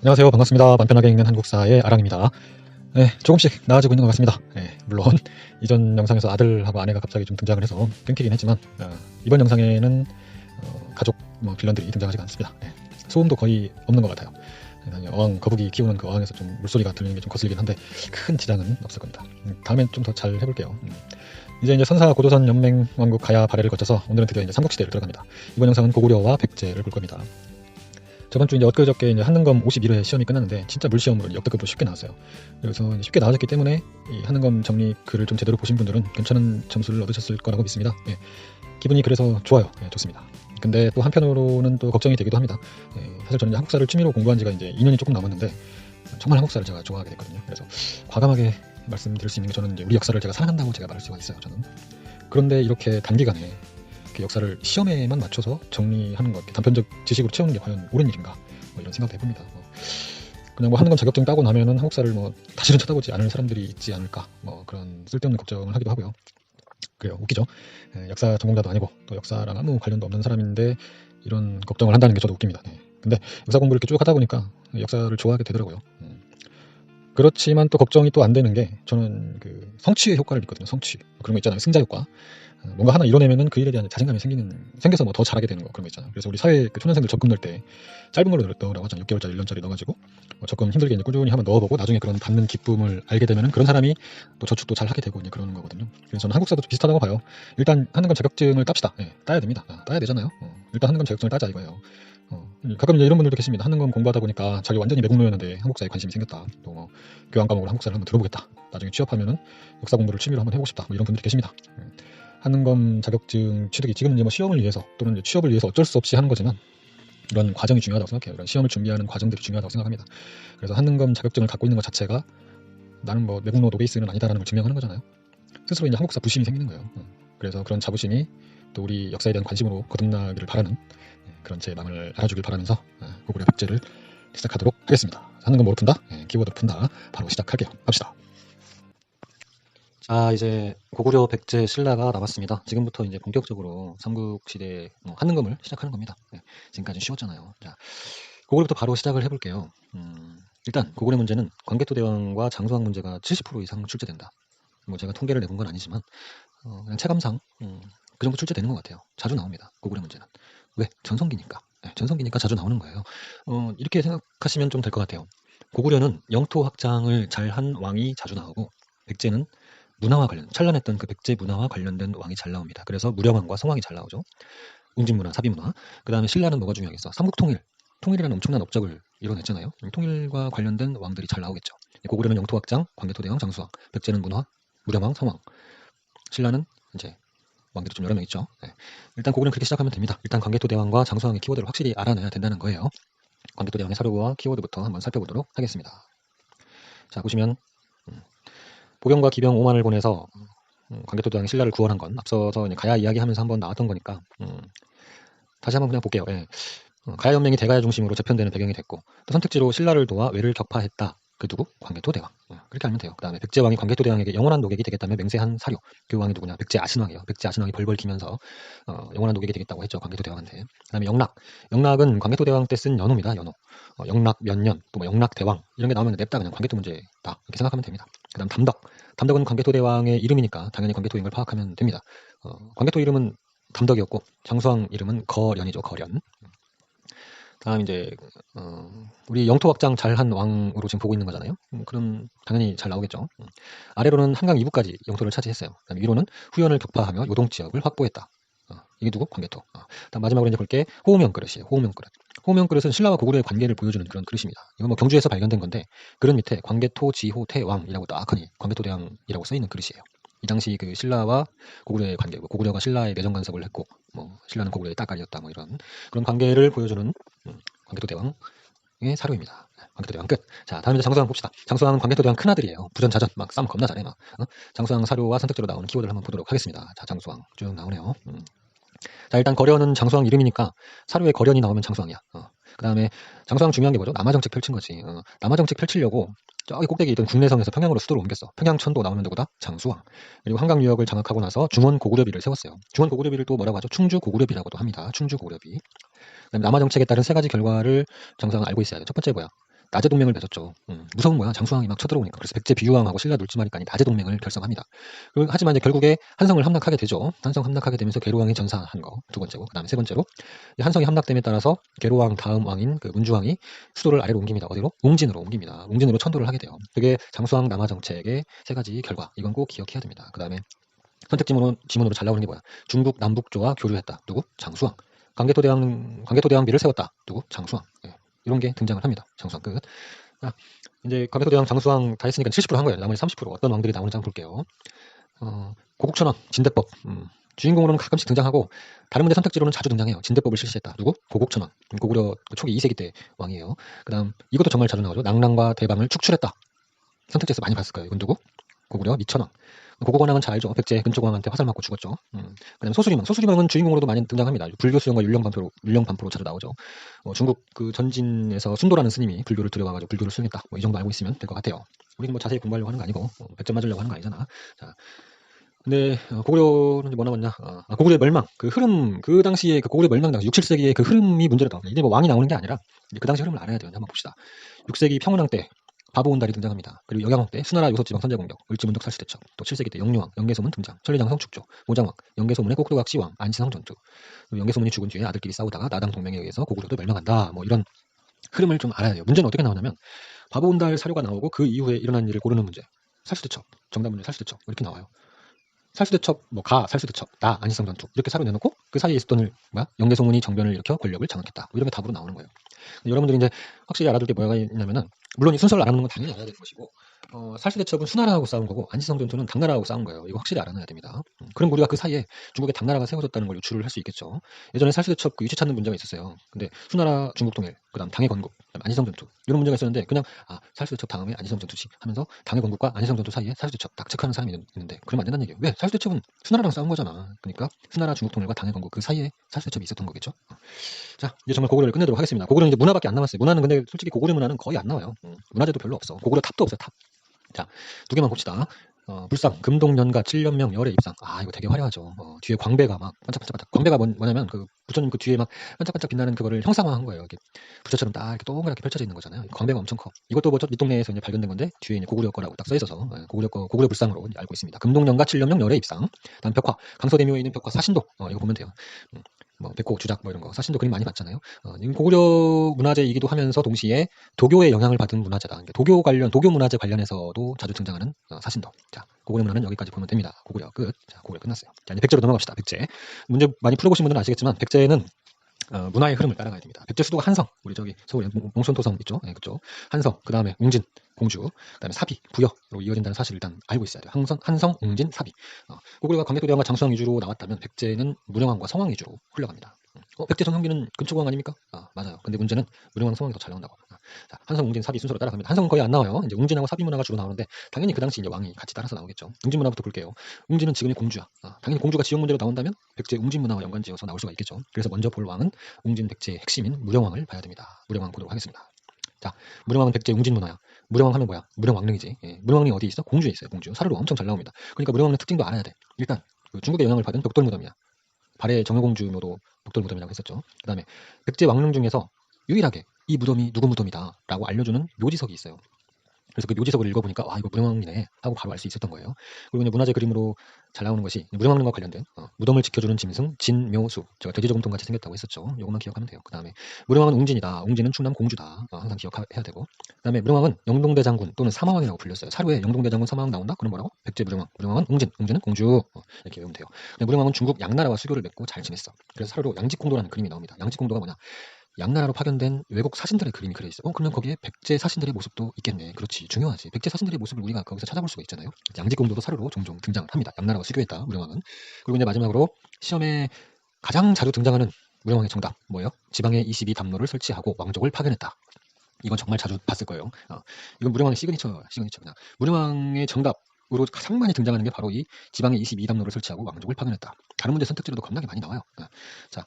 안녕하세요. 반갑습니다. 맘 편하게 읽는 한국사의 아랑입니다. 네, 조금씩 나아지고 있는 것 같습니다. 네, 물론 이전 영상에서 아들하고 아내가 갑자기 좀 등장을 해서 끊기긴 했지만 이번 영상에는 가족 빌런들이 등장하지가 않습니다. 네, 소음도 거의 없는 것 같아요. 어항, 거북이 키우는 그 어항에서 좀 물소리가 들리는 게 좀 거슬리긴 한데 큰 지장은 없을 겁니다. 다음엔 좀 더 잘 해볼게요. 이제 선사 고조선 연맹 왕국 가야 발해를 거쳐서 오늘은 드디어 이제 삼국시대를 들어갑니다. 이번 영상은 고구려와 백제를 볼 겁니다. 저번 주 이제 엊그저께 이제 한능검 51회 시험이 끝났는데 진짜 물시험으로 역대급으로 쉽게 나왔어요. 그래서 쉽게 나와졌기 때문에 이 한능검 정리 글을 좀 제대로 보신 분들은 괜찮은 점수를 얻으셨을 거라고 믿습니다. 예, 기분이 그래서 좋아요. 예, 좋습니다. 근데 또 한편으로는 또 걱정이 되기도 합니다. 사실 저는 한국사를 취미로 공부한 지가 이제 2년이 조금 남았는데 정말 한국사를 제가 좋아하게 됐거든요. 그래서 과감하게 말씀드릴 수 있는 게 저는 이제 우리 역사를 제가 사랑한다고 제가 말할 수가 있어요. 저는. 그런데 이렇게 단기간에 역사를 시험에만 맞춰서 정리하는 것, 단편적 지식으로 채우는 게 과연 옳은 일인가? 이런 생각도 해봅니다. 그냥 한능검 자격증 따고 나면은 한국사를 다시는 쳐다보지 않을 사람들이 있지 않을까? 그런 쓸데없는 걱정을 하기도 하고요. 그래요, 웃기죠? 역사 전공자도 아니고 또 역사랑 아무 관련도 없는 사람인데 이런 걱정을 한다는 게 저도 웃깁니다. 근데 역사 공부를 이렇게 쭉 하다 보니까 역사를 좋아하게 되더라고요. 그렇지만 또 걱정이 또 안 되는 게 저는 그 성취의 효과를 믿거든요. 성취 그런 거 있잖아요. 승자 효과. 뭔가 하나 이뤄내면은 그 일에 대한 자신감이 생겨서 더 잘하게 되는 거 그런 거 있잖아요. 그래서 우리 사회 그 초년생들 적금 넣을 때 짧은 걸로 넣으라고 하잖아요. 6개월짜리 1년짜리 넣어가지고 적금 힘들게 이제 꾸준히 한번 넣어보고 나중에 그런 받는 기쁨을 알게 되면은 그런 사람이 또 저축도 잘 하게 되고 이제 그러는 거거든요. 그래서 저는 한국사도 좀 비슷하다고 봐요. 일단 한능검 자격증을 땄시다. 따야 됩니다. 따야 되잖아요. 일단 한능검 자격증을 따자 이거예요. 가끔 이제 이런 분들도 계십니다. 한능검 공부하다 보니까 자기 완전히 매국노였는데 한국사에 관심이 생겼다. 또 교양 과목으로 한국사를 한번 들어보겠다. 나중에 취업하면은 역사 공부를 취미로 한번 해보고 싶다. 이런 분들이 계십니다. 한능검 자격증 취득이 지금은 이제 시험을 위해서 또는 이제 취업을 위해서 어쩔 수 없이 하는 거지만 이런 과정이 중요하다고 생각해요. 이런 시험을 준비하는 과정들이 중요하다고 생각합니다. 그래서 한능검 자격증을 갖고 있는 것 자체가 나는 매국노 노베이스는 아니다라는 걸 증명하는 거잖아요. 스스로 이제 한국사 부심이 생기는 거예요. 그래서 그런 자부심이 또 우리 역사에 대한 관심으로 거듭나기를 바라는 그런 제 마음을 알아주길 바라면서 고구려 백제를 시작하도록 하겠습니다. 한능검 뭐로 푼다? 키워드 푼다. 바로 시작할게요. 합시다. 자, 이제 고구려 백제 신라가 나왔습니다. 지금부터 이제 본격적으로 삼국시대 한능검을 시작하는 겁니다. 지금까지 쉬웠잖아요. 자, 고구려부터 바로 시작을 해볼게요. 일단 고구려 문제는 광개토대왕과 장수왕 문제가 70% 이상 출제된다. 제가 통계를 내본 건 아니지만 그냥 체감상 그 정도 출제되는 것 같아요. 자주 나옵니다. 고구려 문제는. 왜? 전성기니까. 전성기니까 자주 나오는 거예요. 이렇게 생각하시면 좀 될 것 같아요. 고구려는 영토 확장을 잘한 왕이 자주 나오고 백제는 문화와 찬란했던 그 백제 문화와 관련된 왕이 잘 나옵니다. 그래서 무령왕과 성왕이 잘 나오죠. 웅진문화, 사비문화. 그 다음에 신라는 뭐가 중요하겠어? 삼국통일. 통일이라는 엄청난 업적을 이뤄냈잖아요. 통일과 관련된 왕들이 잘 나오겠죠. 고구려는 영토 확장, 광개토대왕, 장수왕. 백제는 문화, 무령왕, 성왕. 신라는 이제 왕들이 좀 여러 명 있죠. 일단 고구려는 그렇게 시작하면 됩니다. 일단 광개토대왕과 장수왕의 키워드를 확실히 알아내야 된다는 거예요. 광개토대왕의 사료와 키워드부터 한번 살펴보도록 하겠습니다. 자, 보시면 보병과 기병 5만을 보내서 광개토대왕이 신라를 구원한 건 앞서서 이제 가야 이야기하면서 한번 나왔던 거니까 다시 한번 그냥 볼게요. 가야 연맹이 대가야 중심으로 재편되는 배경이 됐고 또 선택지로 신라를 도와 외를 격파했다. 그 누구? 광개토대왕. 그렇게 알면 돼요. 그 다음에 백제왕이 광개토대왕에게 영원한 노객이 되겠다며 맹세한 사료. 그 왕이 누구냐? 백제아신왕이에요. 백제아신왕이 벌벌 기면서 영원한 노객이 되겠다고 했죠. 광개토대왕한테. 그 다음에 영락. 영락은 광개토대왕 때 쓴 연호입니다. 연호. 영락 몇년, 또 영락대왕 이런 게 나오면 냅다 그냥 광개토 문제다. 이렇게 생각하면 됩니다. 그 다음 담덕. 담덕은 광개토대왕의 이름이니까 당연히 광개토인 걸 파악하면 됩니다. 광개토 이름은 담덕이었고 장수왕 이름은 거련이죠. 거련. 다음 이제 우리 영토 확장 잘한 왕으로 지금 보고 있는 거잖아요. 그럼 당연히 잘 나오겠죠. 아래로는 한강 이북까지 영토를 차지했어요. 그다음에 위로는 후연을 격파하며 요동 지역을 확보했다. 이게 누구? 광개토. 다음 마지막으로 이제 볼게 호우명 그릇이에요. 호우명 그릇. 호우명 그릇은 신라와 고구려의 관계를 보여주는 그런 그릇입니다. 이건 경주에서 발견된 건데 그릇 밑에 광개토 지호 태왕이라고 딱하니 광개토대왕이라고 써 있는 그릇이에요. 이 당시 그 신라와 고구려의 관계, 고구려가 신라의 내정 간섭을 했고, 신라는 고구려의 따까리였다, 이런 그런 관계를 보여주는 광개토대왕의 사료입니다. 광개토대왕 끝. 자, 다음 이제 장수왕 봅시다. 장수왕은 광개토대왕 큰 아들이에요. 부전자전 막 싸움 겁나 잘해 막. 장수왕 사료와 선택지로 나오는 키워드를 한번 보도록 하겠습니다. 자, 장수왕 쭉 나오네요. 자, 일단 거련은 장수왕 이름이니까 사료에 거련이 나오면 장수왕이야. 그 다음에 장수왕 중요한 게 뭐죠? 남하정책 펼친 거지. 남하정책 펼치려고 저기 꼭대기 있던 국내성에서 평양으로 수도를 옮겼어. 평양천도 나오면 누구다? 장수왕. 그리고 한강 유역을 장악하고 나서 중원 고구려비를 세웠어요. 중원 고구려비를 또 뭐라고 하죠? 충주 고구려비라고도 합니다. 충주 고구려비. 그다음에 남하정책에 따른 세 가지 결과를 장수왕은 알고 있어야 돼. 첫 번째 뭐야? 낮에 동맹을 맺었죠. 무서운 거야. 장수왕이 막 쳐들어오니까. 그래서 백제 비유왕하고 신라 놀지마리간이 낮에 동맹을 결성합니다. 하지만 이제 결국에 한성을 함락하게 되죠. 한성 함락하게 되면서 계로왕이 전사한 거 두 번째고, 그다음에 세 번째로 한성이 함락됨에 따라서 계로왕 다음 왕인 그 문주왕이 수도를 아래로 옮깁니다. 어디로? 웅진으로 옮깁니다. 웅진으로 천도를 하게 돼요. 그게 장수왕 남하 정책의 세 가지 결과. 이건 꼭 기억해야 됩니다. 그다음에 선택 지문으로 잘 나오는 게 뭐야? 중국 남북조와 교류했다. 누구? 장수왕. 광개토대왕비를 세웠다. 누구? 장수왕. 예. 이런 게 등장을 합니다. 장수왕 끝. 이제 광개토대왕 장수왕 다 했으니까 70%한 거예요. 나머지 30% 어떤 왕들이 나오는지 한번 볼게요. 고국천왕 진대법. 주인공으로는 가끔씩 등장하고 다른 문제 선택지로는 자주 등장해요. 진대법을 실시했다. 누구? 고국천왕. 고구려 초기 2세기 때 왕이에요. 그다음 이것도 정말 자주 나오죠. 낭랑과 대방을 축출했다. 선택지에서 많이 봤을 거예요. 이건 누구? 고구려 미천왕. 고국원왕은 잘 알죠. 백제 근초공왕한테 화살 맞고 죽었죠. 그다음에 소수리망. 소수리망은 주인공으로도 많이 등장합니다. 불교 수용과 율령반포로 자주 나오죠. 중국 그 전진에서 순도라는 스님이 불교를 들여와가지고 불교를 수용했다. 이 정도 알고 있으면 될 것 같아요. 우리는 뭐 자세히 공부하려고 하는 거 아니고 100점 맞으려고 하는 거 아니잖아. 자, 근데 고구려는 뭐 남았냐? 고구려의 멸망. 그 흐름, 그 당시에 그 고구려 멸망 당시 6, 7세기의 그 흐름이 문제다. 이제 뭐 왕이 나오는 게 아니라 그 당시 흐름을 알아야 돼요. 한번 봅시다. 6세기 평운왕 때 바보온달이 등장합니다. 그리고 역양왕 때 수나라 요섭지방 선제공격, 을지문덕 살시대첩, 또 7세기 때 영유왕, 영계소문 등장, 천리장성 축조, 모장왕, 영계소문의 꼭두각 시왕, 안시성 전투. 영계소문이 죽은 뒤에 아들끼리 싸우다가 나당 동맹에 의해서 고구려도 멸망한다. 뭐 이런 흐름을 좀 알아야 돼요. 문제는 어떻게 나오냐면 바보온달 사료가 나오고 그 이후에 일어난 일을 고르는 문제. 살시대첩, 정답 문제 살시대첩 이렇게 나와요. 살수대첩, 살수대첩, 안시성 전투 이렇게 사료 내놓고 그 사이에 있었던 일, 영계소문이 정변을 일으켜 권력을 장악했다. 뭐 이런 게 답으로 나오는 거예요. 여러분들이 이제 확실히 알아둘 게 뭐가 있냐면은 물론 이 순서를 알아놓는 건 당연히 알아야 되는 것이고 살수대첩은 수나라하고 싸운 거고 안시성 전투는 당나라하고 싸운 거예요. 이거 확실히 알아놔야 됩니다. 그럼 우리가 그 사이에 중국의 당나라가 세워졌다는 걸 유추를 할 수 있겠죠. 예전에 살수대첩 그 위치 찾는 문제가 있었어요. 근데 수나라 중국 통일, 그다음 당해 건국, 그다음 안시성 전투 이런 문제가 있었는데 그냥 살수대첩 다음에 안시성 전투지 하면서 당해 건국과 안시성 전투 사이에 살수대첩 딱 체크하는 사람이 있는데 그러면 안 된다는 얘기예요. 왜? 살수대첩은 수나라랑 싸운 거잖아. 그러니까 수나라 중국 통일과 당해 건국 그 사이에 살수대첩이 있었던 거겠죠. 자, 이제 정말 고구려를 끝내도록 하겠습니다. 고구려는 이제 문화밖에 안 남았어요. 문화는 근데 솔직히 고구려 문화는 거의 안 나와요. 문화재도 별로 없어. 고구려 탑도 없어요. 탑. 자, 두 개만 봅시다. 불상, 금동연가, 칠련명, 열의 입상. 이거 되게 화려하죠. 뒤에 광배가 막 반짝반짝. 광배가 뭐냐면 그 부처님 그 뒤에 막 반짝반짝 빛나는 그거를 형상화한 거예요. 이렇게 부처처럼 딱 이렇게 동그랗게 펼쳐져 있는 거잖아요. 광배가 엄청 커. 이것도 뭐 밑동네에서 이제 발견된 건데 뒤에 이제 고구려 거라고 딱 써 있어서 고구려 불상으로 알고 있습니다. 금동연가, 칠련명, 열의 입상. 다음 벽화, 강서대묘에 있는 벽화 사신도. 이거 보면 돼요. 백호, 주작 뭐 이런 거 사신도 그림 많이 봤잖아요. 고구려 문화재이기도 하면서 동시에 도교의 영향을 받은 문화재다. 그러니까 도교 문화재 관련해서도 자주 등장하는 사신도. 자, 고구려 문화는 여기까지 보면 됩니다. 고구려 끝. 자, 고구려 끝났어요. 자, 이제 백제로 넘어갑시다. 백제. 문제 많이 풀어보신 분들은 아시겠지만 백제는 문화의 흐름을 따라가야 됩니다. 백제 수도가 한성, 우리 저기 서울에 몽촌토성 있죠? 네, 그쪽. 한성, 그 다음에 웅진, 공주, 그 다음에 사비, 부여로 이어진다는 사실을 일단 알고 있어야 돼요. 한성, 웅진, 사비. 고구려가 광개토대왕과 장수왕 위주로 나왔다면 백제는 문영왕과 성왕 위주로 흘러갑니다. 백제 전성기는 근초고왕 아닙니까? 맞아요. 근데 문제는 문영왕, 성왕이 더 잘 나온다고. 자, 한성, 웅진, 사비 순서로 따라갑니다. 한성은 거의 안 나와요. 이제 웅진하고 사비 문화가 주로 나오는데 당연히 그 당시 이제 왕이 같이 따라서 나오겠죠. 웅진 문화부터 볼게요. 웅진은 지금의 공주야. 당연히 공주가 지역 문제로 나온다면 백제 웅진 문화와 연관지어서 나올 수가 있겠죠. 그래서 먼저 볼 왕은 웅진 백제의 핵심인 무령왕을 봐야 됩니다. 무령왕 보도록 하겠습니다. 자, 무령왕은 백제 웅진 문화야. 무령왕 하면 뭐야? 무령왕릉이지. 무령왕이 어디 있어? 공주에 있어요. 공주. 사료로 엄청 잘 나옵니다. 그러니까 무령왕의 특징도 알아야 돼. 일단 그 중국의 영향을 받은 벽돌무덤이야. 발해 정효공주묘도 벽돌무덤이라고 했었죠. 그 다음에 백제 왕릉 중에서 유일하게 이 무덤이 누구 무덤이다 라고 알려주는 묘지석이 있어요. 그래서 그 묘지석을 읽어보니까 이거 무령왕이네 하고 바로 알 수 있었던 거예요. 그리고 이제 문화재 그림으로 잘 나오는 것이 무령왕릉과 관련된 무덤을 지켜주는 짐승 진묘수. 제가 돼지저금통 같이 생겼다고 했었죠. 이것만 기억하면 돼요. 그 다음에 무령왕은 웅진이다. 웅진은 충남 공주다. 항상 기억해야 되고. 그 다음에 무령왕은 영동대장군 또는 사마왕이라고 불렸어요. 사료에 영동대장군 사마왕 나온다? 그럼 뭐라고? 백제 무령왕. 무령왕은 웅진, 웅진은 공주. 이렇게 외우면 돼요. 근데 무령왕은 중국 양나라와 수교를 맺고 잘 지냈어. 그래서 사료로 양직공도라는 그림이 나옵니다. 양직공도가 뭐냐? 양나라로 파견된 외국 사신들의 그림이 그려 있어요. 그러면 거기에 백제 사신들의 모습도 있겠네. 그렇지, 중요하지. 백제 사신들의 모습을 우리가 거기서 찾아볼 수가 있잖아요. 양직공도도 사료로 종종 등장을 합니다. 양나라와 수교했다, 무령왕은. 그리고 이제 마지막으로 시험에 가장 자주 등장하는 무령왕의 정답 뭐예요? 지방에 22담로를 설치하고 왕족을 파견했다. 이건 정말 자주 봤을 거예요. 이건 무령왕의 시그니처 그냥. 무령왕의 정답으로 가장 많이 등장하는 게 바로 이 지방에 22담로를 설치하고 왕족을 파견했다. 다른 문제 선택지로도 겁나게 많이 나와요. 자.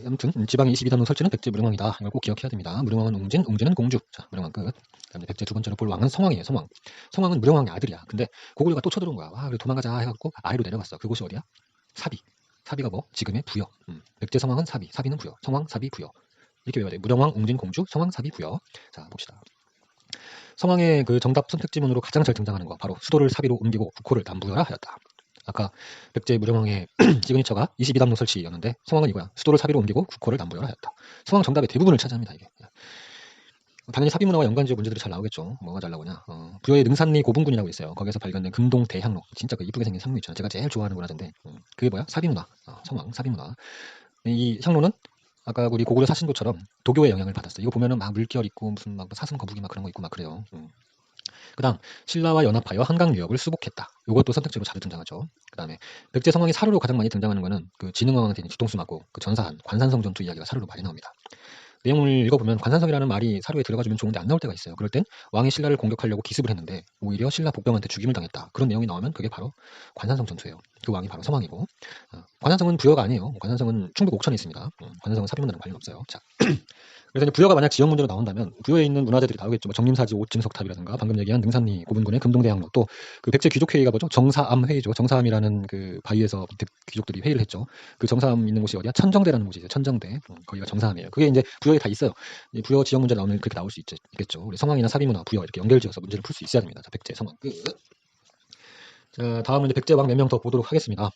아무튼 지방에 22담로 설치는 백제 무령왕이다. 이걸 꼭 기억해야 됩니다. 무령왕은 웅진, 웅진은 공주. 자, 무령왕 끝. 그다음에 백제 두 번째로 볼 왕은 성왕이에요. 성왕. 성왕은 무령왕의 아들이야. 근데 고구려가 또 쳐들어온 거야. 그래 도망가자 해갖고 아래로 내려갔어. 그곳이 어디야? 사비. 사비가 뭐? 지금의 부여. 백제 성왕은 사비, 사비는 부여. 성왕, 사비, 부여. 이렇게 외워야 돼. 무령왕, 웅진, 공주, 성왕, 사비, 부여. 자, 봅시다. 성왕의 그 정답 선택 지문으로 가장 잘 등장하는 거 바로 수도를 사비로 옮기고 국호를 남부여라 하였다. 아까 백제 무령왕의 시그니처가 22담로 설치였는데 성왕은 이거야. 수도를 사비로 옮기고 국호를 남부여라 하였다. 성왕 정답의 대부분을 차지합니다. 이게. 당연히 사비문화와 연관지역 문제들이 잘 나오겠죠. 뭐가 잘 나오냐. 부여의 능산리 고분군이라고 있어요. 거기서 발견된 금동 대향로. 진짜 그 이쁘게 생긴 상류 있잖아요. 제가 제일 좋아하는 문화재인데 그게 뭐야? 사비문화. 성왕 사비문화. 이 향로는 아까 우리 고구려 사신도처럼 도교의 영향을 받았어요. 이거 보면은 막 물결 있고 무슨 막 사슴 거북이 막 그런 거 있고 막 그래요. 그다음 신라와 연합하여 한강 유역을 수복했다. 이것도 선택지로 자주 등장하죠. 그다음에 백제 성왕이 사료로 가장 많이 등장하는 거는 그 진흥왕한테 뒤통수 맞고 그 전사한 관산성 전투 이야기가 사료로 많이 나옵니다. 내용을 읽어보면 관산성이라는 말이 사료에 들어가주면 좋은데 안 나올 때가 있어요. 그럴 땐 왕이 신라를 공격하려고 기습을 했는데 오히려 신라 복병한테 죽임을 당했다. 그런 내용이 나오면 그게 바로 관산성 전투예요. 그 왕이 바로 성왕이고 관산성은 부여가 아니에요. 관산성은 충북 옥천에 있습니다. 관산성은 사비문화랑 관련 없어요. 자, 그래서 이제 부여가 만약 지역 문제로 나온다면 부여에 있는 문화재들이 나오겠죠. 뭐 정림사지 5층 석탑이라든가 방금 얘기한 능산리 고분군의 금동대항로 또 그 백제 귀족회의가 뭐죠? 정사암 회의죠. 정사암이라는 그 바위에서 귀족들이 회의를 했죠. 그 정사암 있는 곳이 어디야? 천정대라는 곳이죠. 천정대. 거기가 정사암이에요. 그게 이제 부여에 다 있어요. 부여 지역 문제 나오면 그렇게 나올 수 있겠죠. 우리 성왕이나 사비문화, 부여 이렇게 연결지어서 문제를 풀 수 있어야 됩니다. 자, 백제 성왕. 자, 다음은 이제 백제 왕 몇 명 더 보도록 하겠습니다.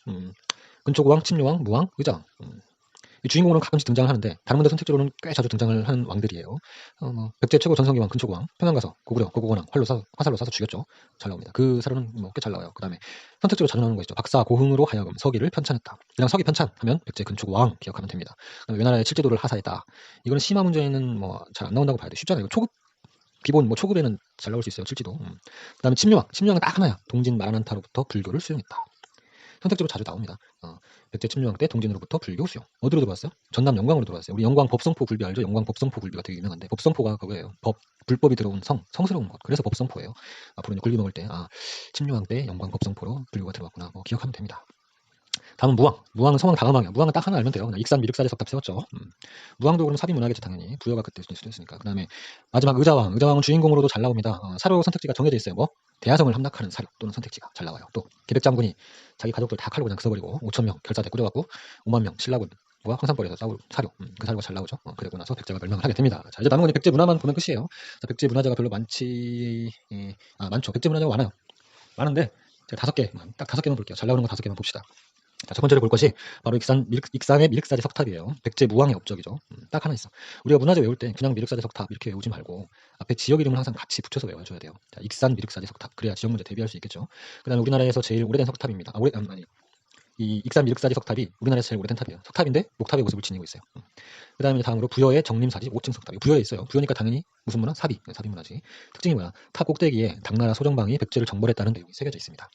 근초고왕, 침묘왕, 무왕, 의장. 이 주인공으로는 가끔씩 등장을 하는데 다른 분들 선택적으로는 꽤 자주 등장을 하는 왕들이에요. 백제 최고 전성기왕 근초고왕, 평양 가서 고구려, 고고원왕 화살로 쏴서 죽였죠. 잘 나옵니다. 그 사료는 뭐 꽤 잘 나와요. 그 다음에 선택적으로 자주 나오는 거 있죠. 박사 고흥으로 하여금 서기를 편찬했다. 그냥 서기 편찬 하면 백제 근초고왕 기억하면 됩니다. 외나라의 칠제도를 하사했다. 이거는 심화 문제는 뭐 잘 안 나온다고 봐야 돼. 쉽잖아요. 초급 기본 뭐 초급에는 잘 나올 수 있어요. 칠지도. 그다음에 침묘왕, 침묘왕은 딱 하나야. 동진 마라난타로부터 불교를 수용했다. 선택적으로 자주 나옵니다. 백제 침략 때 동진으로부터 불교 수용. 어디로 들어왔어요? 전남 영광으로 들어왔어요. 우리 영광 법성포 굴비 알죠? 영광 법성포 굴비가 되게 유명한데 법성포가 그거예요. 불법이 들어온 성스러운 곳. 그래서 법성포예요. 앞으로 이제 굴비 먹을 때 침략 때 영광 법성포로 불교가 들어왔구나. 뭐 기억하면 됩니다. 다음은 무왕. 무왕은 성왕 다음왕이야. 무왕은 딱 하나 알면 돼요. 그냥 익산 미륵사지 석탑 세웠죠. 무왕도 그럼 사비 문화겠죠 당연히. 부여가 그때 수도였으니까. 그 다음에 마지막 의자왕. 의자왕은 주인공으로도 잘 나옵니다. 사료 선택지가 정해져 있어요. 뭐 대하성을 함락하는 사료 또는 선택지가 잘 나와요. 또 계백장군이 자기 가족들 다 칼로 그냥 써버리고 5,000명 결사대 꾸려갖고 5만 명 신라군과 황산벌에서 싸울 사료. 그 사료가 잘 나오죠. 그리고 나서 백제가 멸망을 하게 됩니다. 자, 이제 남은 건 백제 문화만 보면 끝이에요. 자, 백제 문화재가 별로 많죠. 백제 문화재가 많아요. 많은데 제가 딱 5개만 볼게요. 잘 나오는 거 5개만 봅시다. 자, 첫 번째로 볼 것이 바로 익산의 미륵사지 석탑이에요. 백제 무왕의 업적이죠. 딱 하나 있어. 우리가 문화재 외울 때 그냥 미륵사지 석탑 이렇게 외우지 말고 앞에 지역 이름을 항상 같이 붙여서 외워줘야 돼요. 자, 익산 미륵사지 석탑. 그래야 지역 문제 대비할 수 있겠죠. 그 다음에 우리나라에서 제일 오래된 석탑입니다. 이 익산 미륵사지 석탑이 우리나라에서 제일 오래된 탑이에요. 석탑인데 목탑의 모습을 지니고 있어요. 그 다음에 다음으로 부여의 정림사지 5층 석탑. 부여에 있어요. 부여니까 당연히 무슨 문화? 사비 문화지. 특징이 뭐야? 탑 꼭대기에 당나라 소정방이 백제를 정벌했다는 내용이 새겨져 있습니다.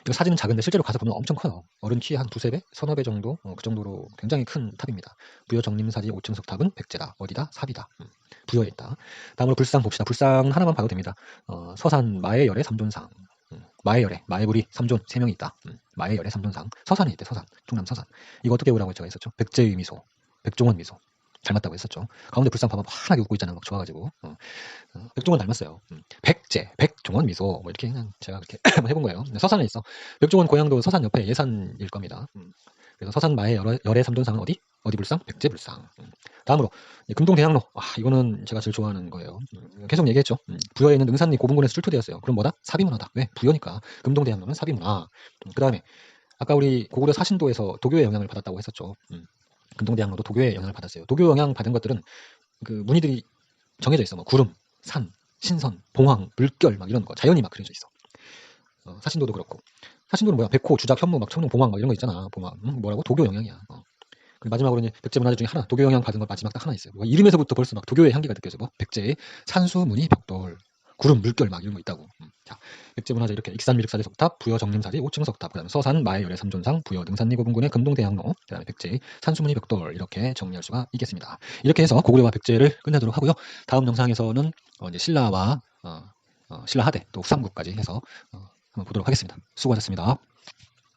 이거 사진은 작은데 실제로 가서 보면 엄청 커요. 어른 키의 한 두세 배, 서너 배 정도, 그 정도로 굉장히 큰 탑입니다. 부여 정림사지 5층 석탑은 백제다. 어디다? 사비다. 부여에 있다. 다음으로 불상 봅시다. 불상 하나만 봐도 됩니다. 서산 마해열의 삼존상. 마해열에 마해불이 3존 3명이 있다. 마해열의 삼존상. 서산에 있대. 서산. 충남 서산. 이거 어떻게 외우라고 제가 했었죠? 백제의 미소. 백종원 미소. 닮았다고 했었죠. 가운데 불상 봐봐 환하게 웃고 있잖아요. 막 좋아가지고. 백종원 닮았어요. 백제, 백종원 미소 뭐 이렇게 그냥 제가 그렇게 한번 해본 거예요. 서산에 있어. 백종원 고향도 서산 옆에 예산일 겁니다. 그래서 서산 마의 열의 삼존상은 어디 불상? 백제 불상. 다음으로 금동 대학로. 이거는 제가 제일 좋아하는 거예요. 계속 얘기했죠. 부여에 있는 능산리 고분군에서 출토되었어요. 그럼 뭐다? 사비문화다. 왜? 부여니까. 금동 대학로는 사비문화. 그 다음에 아까 우리 고구려 사신도에서 도교의 영향을 받았다고 했었죠. 금동대학로도 도교의 영향을 받았어요. 도교 영향 받은 것들은 그 무늬들이 정해져 있어. 뭐 구름, 산, 신선, 봉황, 물결 막 이런 거 자연이 막 그려져 있어. 사신도도 그렇고. 사신도는 뭐야? 백호, 주작, 현무, 막 청룡, 봉황 막 이런 거 있잖아. 봉황. 뭐라고? 도교 영향이야. 그리고 마지막으로 이제 백제 문화재 중에 하나, 도교 영향 받은 거 마지막 딱 하나 있어요. 뭐 이름에서부터 벌써 막 도교의 향기가 느껴져. 뭐 백제의 산수, 무늬, 벽돌, 구름, 물결 막 이런 거 있다고. 자, 백제 문화재 이렇게 익산 미륵사지 석탑, 부여 정림사지 5층 석탑, 그다음에 서산 마해열의 삼존상, 부여 능산리 고분군의 금동대학로, 그다음에 백제의 산수무늬 벽돌 이렇게 정리할 수가 있겠습니다. 이렇게 해서 고구려와 백제를 끝내도록 하고요. 다음 영상에서는 이제 신라와 신라 하대 또 후삼국까지 해서 한번 보도록 하겠습니다. 수고하셨습니다.